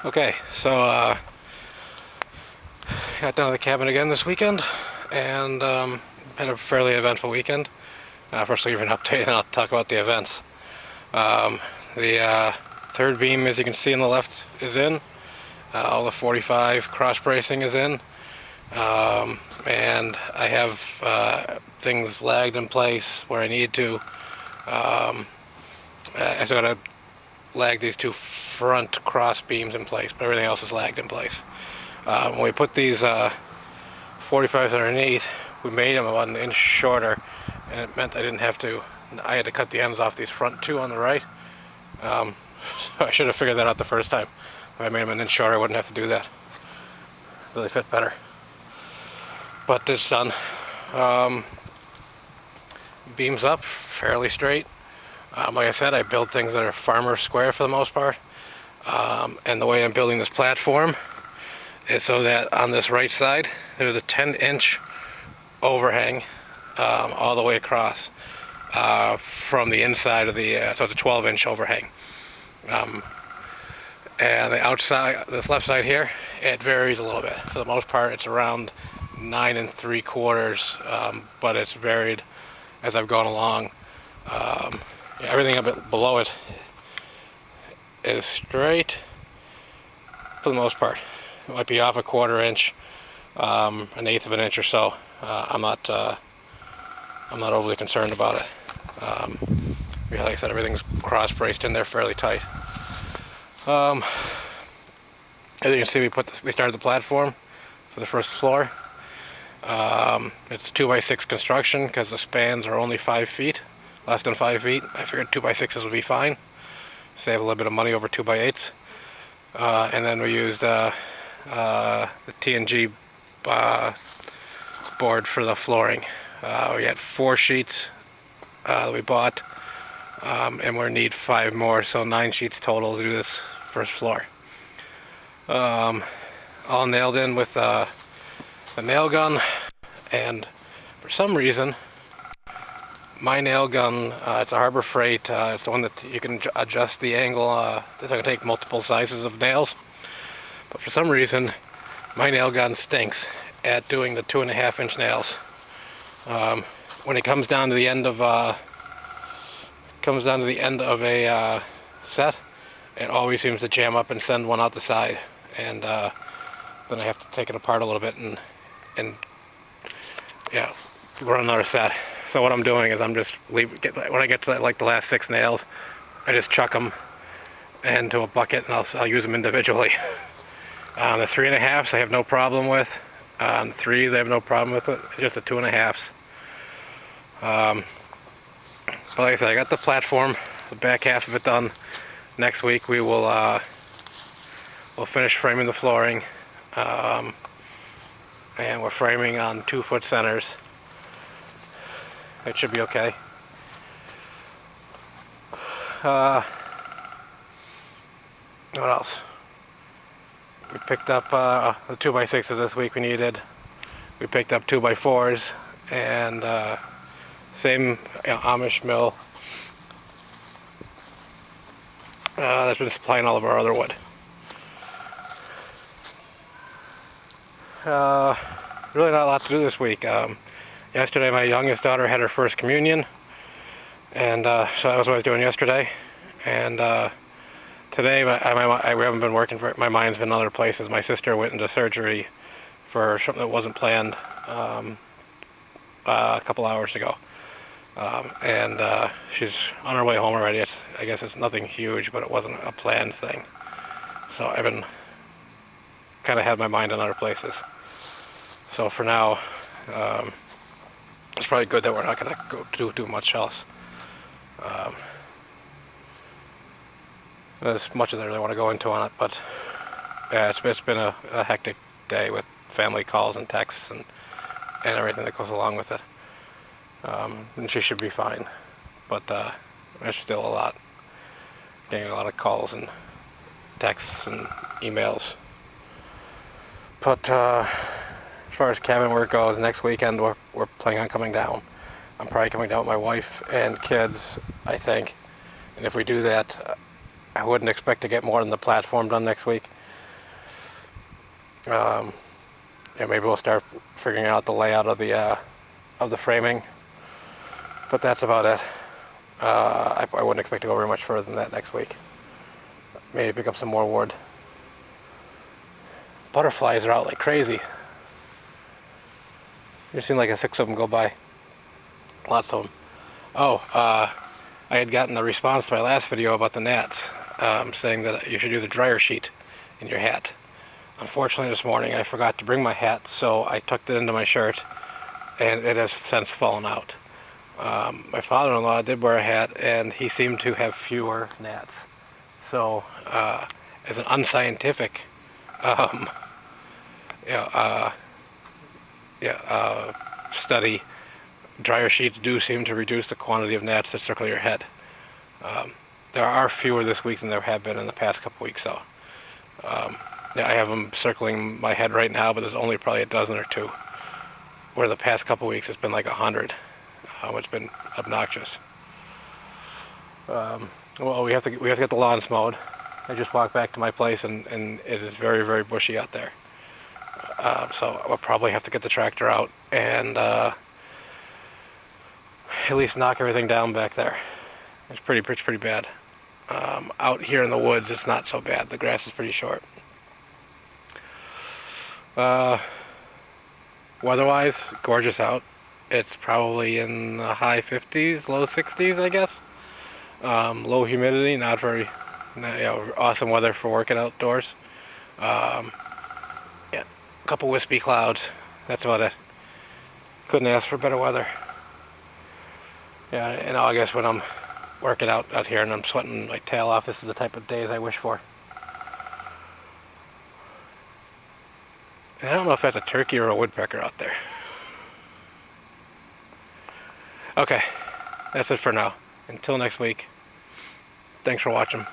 Okay, so got down to the cabin again this weekend, and had a fairly eventful weekend. First, I'll give you an update, and I'll talk about the events. The third beam, as you can see on the left, is in. All the 45 cross bracing is in, and I have things lagged in place where I need to. I still got to lag these two front cross beams in place, but everything else is lagged in place. When we put these 45s underneath, we made them about an inch shorter, and it meant I had to cut the ends off these front two on the right. So I should have figured that out the first time. If I made them an inch shorter, I wouldn't have to do that. So they fit better. But it's done. Beams up, fairly straight. Like I said, I build things that are farmer square for the most part. And the way I'm building this platform is so that on this right side, there's a 10-inch overhang all the way across from the inside of the, so it's a 12-inch overhang. And the outside, this left side here, it varies a little bit. For the most part, it's around 9 3/4, but it's varied as I've gone along. Everything up below it is straight for the most part. It might be off a 1/4 inch, an eighth of an inch or so. I'm not overly concerned about it. Like I said, everything's cross braced in there fairly tight. As you can see, we started the platform for the first floor. It's 2x6 construction because the spans are only 5 feet, less than 5 feet. I figured 2x6s would be fine. Save a little bit of money over 2x8s. And then we used the TNG board for the flooring. We had 4 sheets that we bought, and we need 5 more, so 9 sheets total to do this first floor. All nailed in with the nail gun, and for some reason my nail gun, it's a Harbor Freight, it's the one that you can adjust the angle. It's going to take multiple sizes of nails, but for some reason my nail gun stinks at doing the 2.5-inch nails. When it comes down to the end of a set, it always seems to jam up and send one out the side, and then I have to take it apart a little bit and run another set. So what I'm doing is I'm just when I get to like the last 6 nails, I just chuck them into a bucket, and I'll use them individually. The 3.5s I have no problem with. The 3s I have no problem with it. It's just the 2.5s. But like I said, I got the platform, the back half of it done. Next week we'll finish framing the flooring, and we're framing on 2-foot centers. It should be okay. What else? We picked up the 2x6s this week we needed. We picked up 2x4s, and same Amish mill that's been supplying all of our other wood. Really not a lot to do this week. Yesterday my youngest daughter had her first communion, and so that was what I was doing yesterday. And today I haven't been working. My mind's been in other places. My sister went into surgery for something that wasn't planned a couple hours ago. And she's on her way home already. I guess it's nothing huge, but it wasn't a planned thing. So I've been kind of had my mind on other places. So for now, it's probably good that we're not going to go do much else. There's much that I really want to go into on it, but yeah, it's been a hectic day with family calls and texts and everything that goes along with it. And she should be fine, but there's still getting a lot of calls and texts and emails. But as far as cabin work goes, next weekend we're planning on coming down. I'm probably coming down with my wife and kids, I think. And if we do that, I wouldn't expect to get more than the platform done next week. Yeah, maybe we'll start figuring out the layout of the framing. But that's about it. I wouldn't expect to go very much further than that next week. Maybe pick up some more wood. Butterflies are out like crazy. You've seen like 6 of them go by. Lots of them. Oh, I had gotten a response to my last video about the gnats, saying that you should use a dryer sheet in your hat. Unfortunately, this morning I forgot to bring my hat, so I tucked it into my shirt, and it has since fallen out. My father-in-law did wear a hat, and he seemed to have fewer gnats. So, as an unscientific, um, yeah, uh, study, dryer sheets do seem to reduce the quantity of gnats that circle your head. There are fewer this week than there have been in the past couple weeks, so. Yeah, I have them circling my head right now, but there's only probably a dozen or two. Where the past couple weeks it's been like 100, which has been obnoxious. Well, we have to get the lawns mowed. I just walked back to my place, and it is very, very bushy out there. So we'll probably have to get the tractor out and at least knock everything down back there. It's pretty bad. Out here in the woods, it's not so bad. The grass is pretty short. Weather-wise, gorgeous out. It's probably in the high 50s, low 60s, I guess. Low humidity, not very, awesome weather for working outdoors. Yeah, a couple wispy clouds. That's about it. Couldn't ask for better weather. Yeah, in August when I'm working out here and I'm sweating my tail off, this is the type of days I wish for. And I don't know if that's a turkey or a woodpecker out there. Okay, that's it for now. Until next week, thanks for watching.